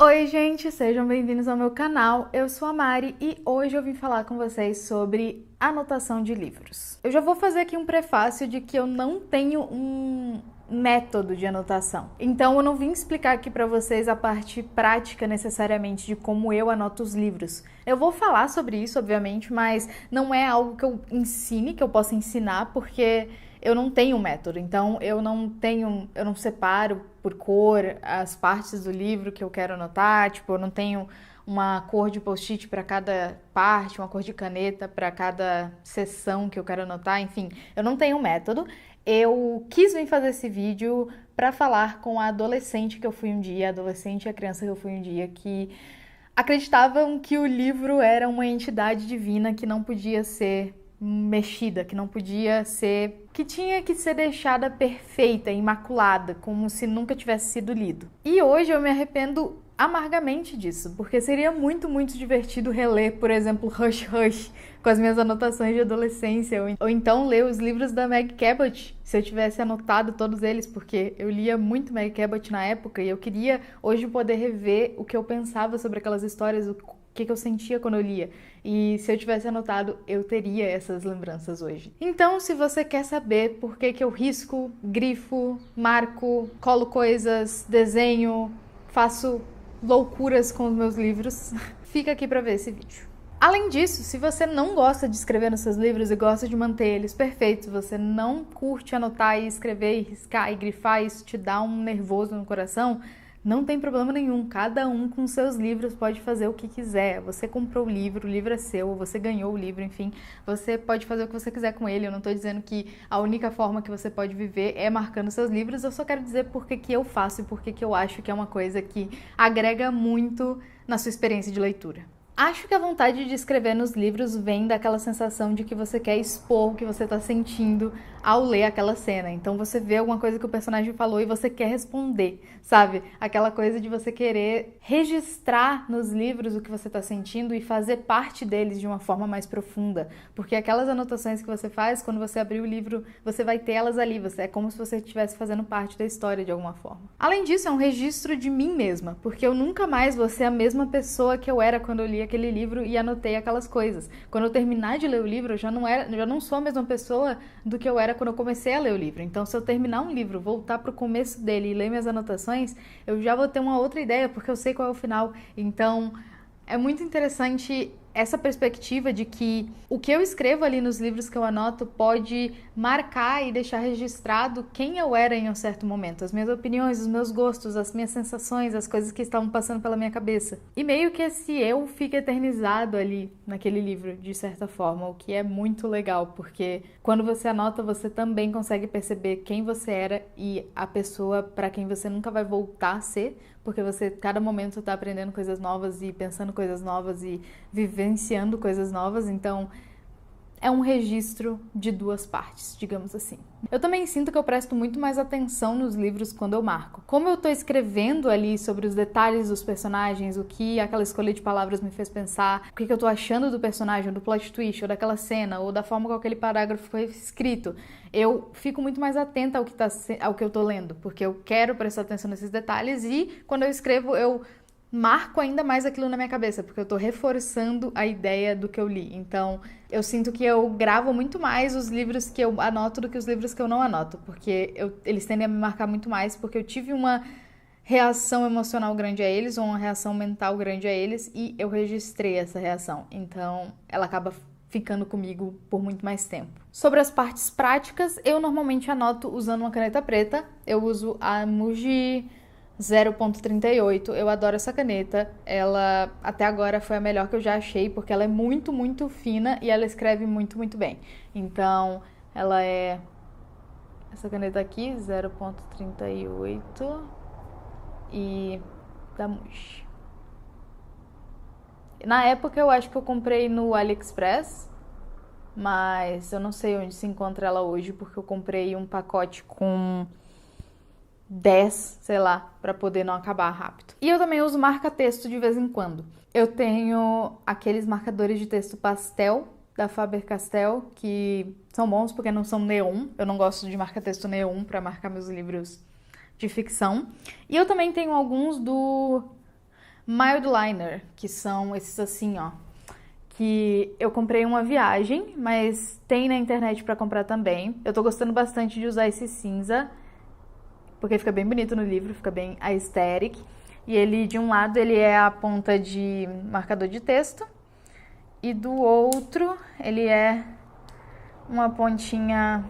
Oi gente, sejam bem-vindos ao meu canal, eu sou a Mari e hoje eu vim falar com vocês sobre anotação de livros. Eu já vou fazer aqui um prefácio de que eu não tenho um método de anotação. Então eu não vim explicar aqui para vocês a parte prática necessariamente de como eu anoto os livros. Eu vou falar sobre isso, obviamente, mas não é algo que eu ensine, que eu possa ensinar, porque eu não tenho um método, então eu não separo por cor as partes do livro que eu quero anotar, tipo, eu não tenho uma cor de post-it para cada parte, uma cor de caneta para cada seção que eu quero anotar, enfim, eu não tenho um método. Eu quis vir fazer esse vídeo para falar com a adolescente que eu fui um dia, a adolescente e a criança que eu fui um dia, que acreditavam que o livro era uma entidade divina que não podia ser mexida, que não podia ser, que tinha que ser deixada perfeita, imaculada, como se nunca tivesse sido lido. E hoje eu me arrependo amargamente disso, porque seria muito divertido reler, por exemplo, Hush Hush, com as minhas anotações de adolescência, ou então ler os livros da Meg Cabot, se eu tivesse anotado todos eles, porque eu lia muito Meg Cabot na época e eu queria hoje poder rever o que eu pensava sobre aquelas histórias, o que eu sentia quando eu lia. E se eu tivesse anotado, eu teria essas lembranças hoje. Então, se você quer saber por que eu risco, grifo, marco, colo coisas, desenho, faço loucuras com os meus livros, fica aqui para ver esse vídeo. Além disso, se você não gosta de escrever nos seus livros e gosta de manter eles perfeitos, você não curte anotar e escrever e riscar e grifar, isso te dá um nervoso no coração, não tem problema nenhum, cada um com seus livros pode fazer o que quiser. Você comprou o livro é seu, você ganhou o livro, enfim, você pode fazer o que você quiser com ele. Eu não estou dizendo que a única forma que você pode viver é marcando seus livros, eu só quero dizer por que eu faço e por que eu acho que é uma coisa que agrega muito na sua experiência de leitura. Acho que a vontade de escrever nos livros vem daquela sensação de que você quer expor o que você está sentindo ao ler aquela cena. Então você vê alguma coisa que o personagem falou e você quer responder, sabe? Aquela coisa de você querer registrar nos livros o que você está sentindo e fazer parte deles de uma forma mais profunda. Porque aquelas anotações que você faz, quando você abrir o livro, você vai ter elas ali. É como se você estivesse fazendo parte da história de alguma forma. Além disso, é um registro de mim mesma, porque eu nunca mais vou ser a mesma pessoa que eu era quando eu li aquele livro e anotei aquelas coisas. Quando eu terminar de ler o livro, eu já não sou a mesma pessoa do que eu era quando eu comecei a ler o livro. Então, se eu terminar um livro, voltar para o começo dele e ler minhas anotações, eu já vou ter uma outra ideia, porque eu sei qual é o final. Então, é muito interessante essa perspectiva de que o que eu escrevo ali nos livros que eu anoto pode marcar e deixar registrado quem eu era em um certo momento, as minhas opiniões, os meus gostos, as minhas sensações, as coisas que estavam passando pela minha cabeça. E meio que esse eu fica eternizado ali naquele livro, de certa forma, o que é muito legal, porque quando você anota, você também consegue perceber quem você era e a pessoa para quem você nunca vai voltar a ser, porque você, cada momento, está aprendendo coisas novas e pensando coisas novas e vivenciando coisas novas, então é um registro de duas partes, digamos assim. Eu também sinto que eu presto muito mais atenção nos livros quando eu marco. Como eu tô escrevendo ali sobre os detalhes dos personagens, o que aquela escolha de palavras me fez pensar, o que eu tô achando do personagem, do plot twist, ou daquela cena, ou da forma como aquele parágrafo foi escrito, eu fico muito mais atenta ao que eu tô lendo, porque eu quero prestar atenção nesses detalhes e quando eu escrevo, eu marco ainda mais aquilo na minha cabeça, porque eu tô reforçando a ideia do que eu li. Então, eu sinto que eu gravo muito mais os livros que eu anoto do que os livros que eu não anoto, porque eles tendem a me marcar muito mais, porque eu tive uma reação emocional grande a eles, ou uma reação mental grande a eles, e eu registrei essa reação. Então, ela acaba ficando comigo por muito mais tempo. Sobre as partes práticas, eu normalmente anoto usando uma caneta preta. Eu uso a Muji 0.38, eu adoro essa caneta, ela até agora foi a melhor que eu já achei, porque ela é muito fina e ela escreve muito bem. Então, ela é essa caneta aqui, 0.38 e da Muji. Na época eu acho que eu comprei no AliExpress, mas eu não sei onde se encontra ela hoje, porque eu comprei um pacote com 10, sei lá, para poder não acabar rápido. E eu também uso marca-texto de vez em quando. Eu tenho aqueles marcadores de texto pastel da Faber-Castell, que são bons porque não são neon. Eu não gosto de marca-texto neon para marcar meus livros de ficção. E eu também tenho alguns do Mildliner, que são esses assim, ó, que eu comprei uma viagem, mas tem na internet pra comprar também. Eu tô gostando bastante de usar esse cinza, porque fica bem bonito no livro, fica bem aesthetic. E ele, de um lado, ele é a ponta de marcador de texto, e do outro, ele é uma pontinha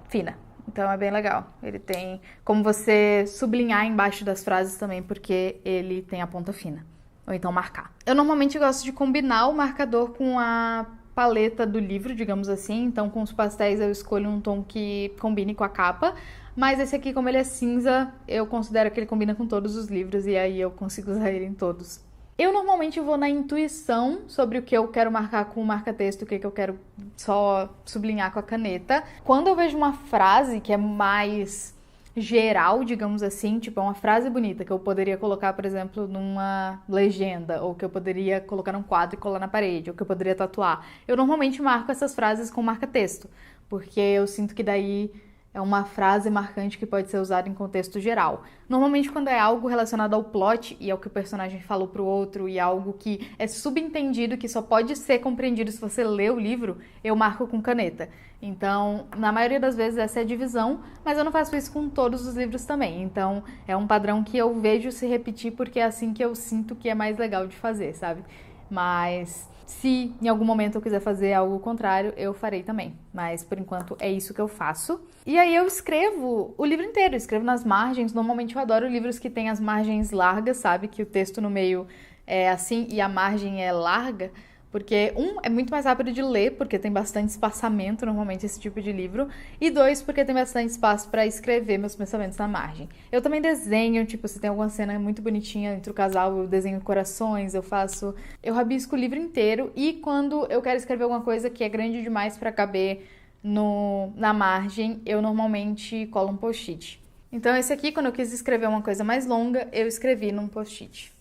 fina. Então é bem legal. Ele tem como você sublinhar embaixo das frases também, porque ele tem a ponta fina. Ou então marcar. Eu normalmente gosto de combinar o marcador com a paleta do livro, digamos assim. Então com os pastéis eu escolho um tom que combine com a capa. Mas esse aqui, como ele é cinza, eu considero que ele combina com todos os livros e aí eu consigo usar ele em todos. Eu normalmente vou na intuição sobre o que eu quero marcar com o marca-texto, o que eu quero só sublinhar com a caneta. Quando eu vejo uma frase que é mais geral, digamos assim, tipo uma frase bonita que eu poderia colocar, por exemplo, numa legenda, ou que eu poderia colocar num quadro e colar na parede, ou que eu poderia tatuar, eu normalmente marco essas frases com marca-texto, porque eu sinto que daí é uma frase marcante que pode ser usada em contexto geral. Normalmente, quando é algo relacionado ao plot e ao que o personagem falou pro outro e algo que é subentendido, que só pode ser compreendido se você lê o livro, eu marco com caneta. Então, na maioria das vezes essa é a divisão, mas eu não faço isso com todos os livros também. Então, é um padrão que eu vejo se repetir porque é assim que eu sinto que é mais legal de fazer, sabe? Mas se em algum momento eu quiser fazer algo contrário, eu farei também. Mas por enquanto é isso que eu faço. E aí eu escrevo o livro inteiro, escrevo nas margens. Normalmente eu adoro livros que têm as margens largas, sabe? Que o texto no meio é assim e a margem é larga. Porque, é muito mais rápido de ler, porque tem bastante espaçamento, normalmente, esse tipo de livro. E 2, porque tem bastante espaço para escrever meus pensamentos na margem. Eu também desenho, tipo, se tem alguma cena muito bonitinha entre o casal, eu desenho corações, eu rabisco o livro inteiro. E quando eu quero escrever alguma coisa que é grande demais para caber na margem, eu normalmente colo um post-it. Então, esse aqui, quando eu quis escrever uma coisa mais longa, eu escrevi num post-it.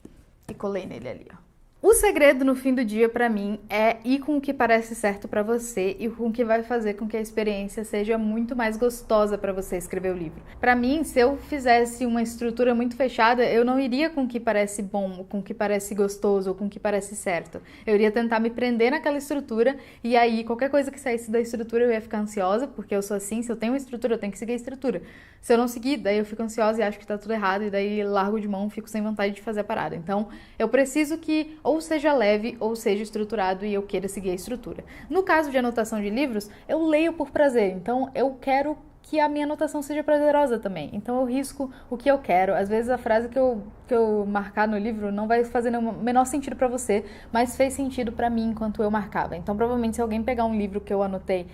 E colei nele ali, ó. O segredo no fim do dia pra mim é ir com o que parece certo pra você e com o que vai fazer com que a experiência seja muito mais gostosa pra você escrever o livro. Pra mim, se eu fizesse uma estrutura muito fechada, eu não iria com o que parece bom, com o que parece gostoso ou com o que parece certo. Eu iria tentar me prender naquela estrutura e aí qualquer coisa que saísse da estrutura eu ia ficar ansiosa, porque eu sou assim, se eu tenho uma estrutura eu tenho que seguir a estrutura. Se eu não seguir, daí eu fico ansiosa e acho que tá tudo errado e daí largo de mão, fico sem vontade de fazer a parada. Então, eu preciso que ou seja leve ou seja estruturado e eu queira seguir a estrutura. No caso de anotação de livros, eu leio por prazer, então eu quero que a minha anotação seja prazerosa também. Então eu risco o que eu quero. Às vezes a frase que eu marcar no livro não vai fazer o menor sentido pra você, mas fez sentido pra mim enquanto eu marcava. Então provavelmente se alguém pegar um livro que eu anotei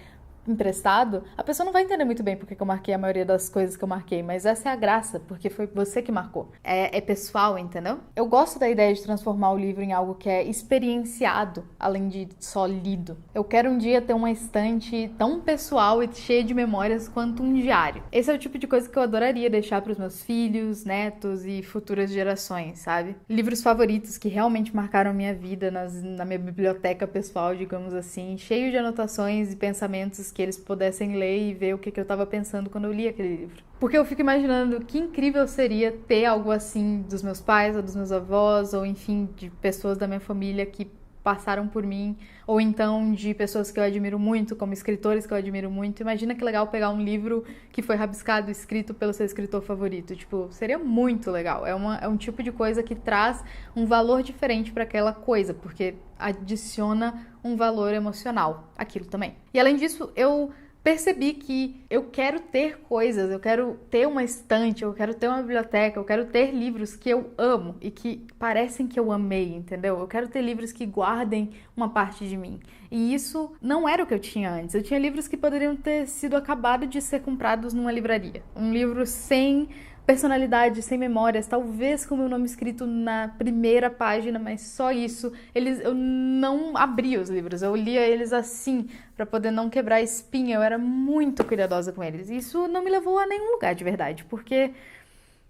emprestado, a pessoa não vai entender muito bem porque que eu marquei a maioria das coisas que eu marquei, mas essa é a graça, porque foi você que marcou. É pessoal, entendeu? Eu gosto da ideia de transformar o livro em algo que é experienciado, além de só lido. Eu quero um dia ter uma estante tão pessoal e cheia de memórias quanto um diário. Esse é o tipo de coisa que eu adoraria deixar para os meus filhos, netos e futuras gerações, sabe? Livros favoritos que realmente marcaram minha vida na minha biblioteca pessoal, digamos assim, cheio de anotações e pensamentos que eles pudessem ler e ver o que eu estava pensando quando eu li aquele livro. Porque eu fico imaginando que incrível seria ter algo assim dos meus pais, ou dos meus avós, ou enfim, de pessoas da minha família que passaram por mim, ou então de pessoas que eu admiro muito, como escritores que eu admiro muito. Imagina que legal pegar um livro que foi rabiscado, escrito pelo seu escritor favorito. Tipo, seria muito legal. É um tipo de coisa que traz um valor diferente para aquela coisa, porque adiciona um valor emocional àquilo também. E além disso, eu percebi que eu quero ter coisas, eu quero ter uma estante, eu quero ter uma biblioteca, eu quero ter livros que eu amo e que parecem que eu amei, entendeu? Eu quero ter livros que guardem uma parte de mim. E isso não era o que eu tinha antes. Eu tinha livros que poderiam ter sido acabados de ser comprados numa livraria. Um livro sem personalidade, sem memórias, talvez com o meu nome escrito na primeira página, mas só isso. Eu não abria os livros, eu lia eles assim, para poder não quebrar a espinha. Eu era muito cuidadosa com eles. Isso não me levou a nenhum lugar de verdade, porque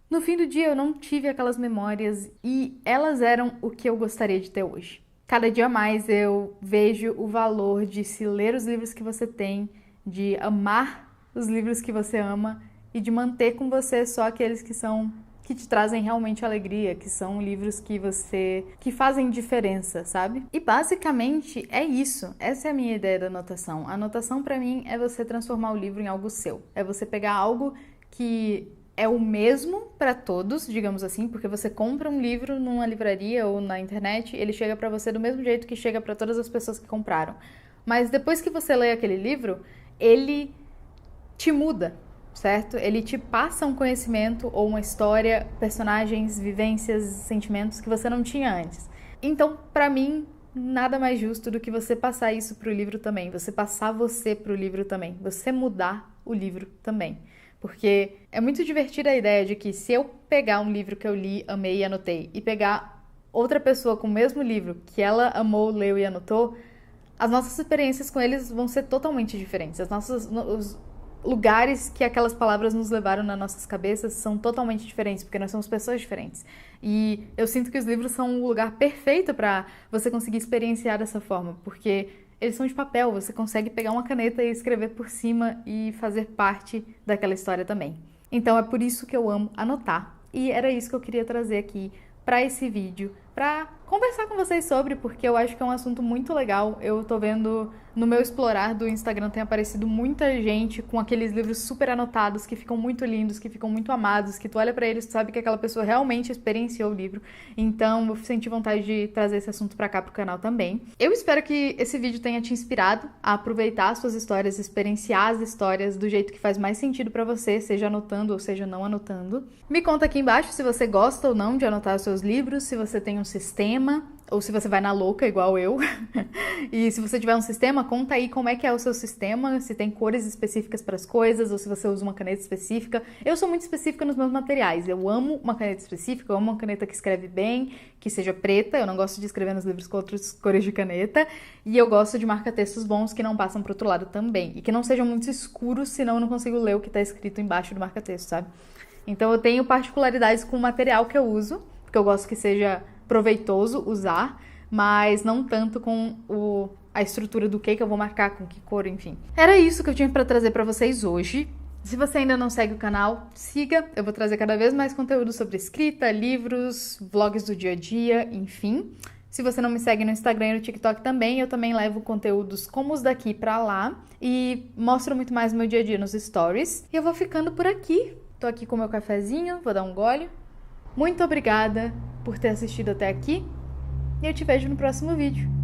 no fim do dia eu não tive aquelas memórias e elas eram o que eu gostaria de ter hoje. Cada dia mais eu vejo o valor de se ler os livros que você tem, de amar os livros que você ama, e de manter com você só aqueles que são que te trazem realmente alegria, que são livros que fazem diferença, sabe? E basicamente é isso. Essa é a minha ideia da anotação. A anotação pra mim é você transformar o livro em algo seu. É você pegar algo que é o mesmo para todos, digamos assim, porque você compra um livro numa livraria ou na internet, ele chega para você do mesmo jeito que chega para todas as pessoas que compraram. Mas depois que você lê aquele livro, ele te muda, certo? Ele te passa um conhecimento ou uma história, personagens, vivências, sentimentos que você não tinha antes. Então, para mim, nada mais justo do que você passar isso pro livro também, você passar você pro livro também, você mudar o livro também. Porque é muito divertida a ideia de que se eu pegar um livro que eu li, amei e anotei, e pegar outra pessoa com o mesmo livro que ela amou, leu e anotou, as nossas experiências com eles vão ser totalmente diferentes. Os lugares que aquelas palavras nos levaram nas nossas cabeças são totalmente diferentes, porque nós somos pessoas diferentes. E eu sinto que os livros são o lugar perfeito para você conseguir experienciar dessa forma, porque eles são de papel, você consegue pegar uma caneta e escrever por cima e fazer parte daquela história também. Então é por isso que eu amo anotar. E era isso que eu queria trazer aqui para esse vídeo, para conversar com vocês sobre, porque eu acho que é um assunto muito legal. Eu tô vendo no meu explorar do Instagram tem aparecido muita gente com aqueles livros super anotados, que ficam muito lindos, que ficam muito amados, que tu olha pra eles e sabe que aquela pessoa realmente experienciou o livro. Então eu senti vontade de trazer esse assunto pra cá pro canal também. Eu espero que esse vídeo tenha te inspirado a aproveitar as suas histórias, experienciar as histórias do jeito que faz mais sentido pra você, seja anotando ou seja não anotando. Me conta aqui embaixo se você gosta ou não de anotar os seus livros, se você tem um sistema, ou se você vai na louca, igual eu. E se você tiver um sistema, conta aí como é que é o seu sistema, se tem cores específicas para as coisas, ou se você usa uma caneta específica. Eu sou muito específica nos meus materiais. Eu amo uma caneta específica, eu amo uma caneta que escreve bem, que seja preta. Eu não gosto de escrever nos livros com outras cores de caneta. E eu gosto de marca-textos bons que não passam para o outro lado também. E que não sejam muito escuros, senão eu não consigo ler o que está escrito embaixo do marca-texto, sabe? Então eu tenho particularidades com o material que eu uso, porque eu gosto que seja proveitoso usar, mas não tanto com a estrutura do que eu vou marcar, com que cor, enfim. Era isso que eu tinha para trazer para vocês hoje. Se você ainda não segue o canal, siga. Eu vou trazer cada vez mais conteúdo sobre escrita, livros, vlogs do dia a dia, enfim. Se você não me segue no Instagram e no TikTok também, eu também levo conteúdos como os daqui pra lá e mostro muito mais o meu dia a dia nos stories. E eu vou ficando por aqui. Tô aqui com meu cafezinho, vou dar um gole. Muito obrigada por ter assistido até aqui e eu te vejo no próximo vídeo.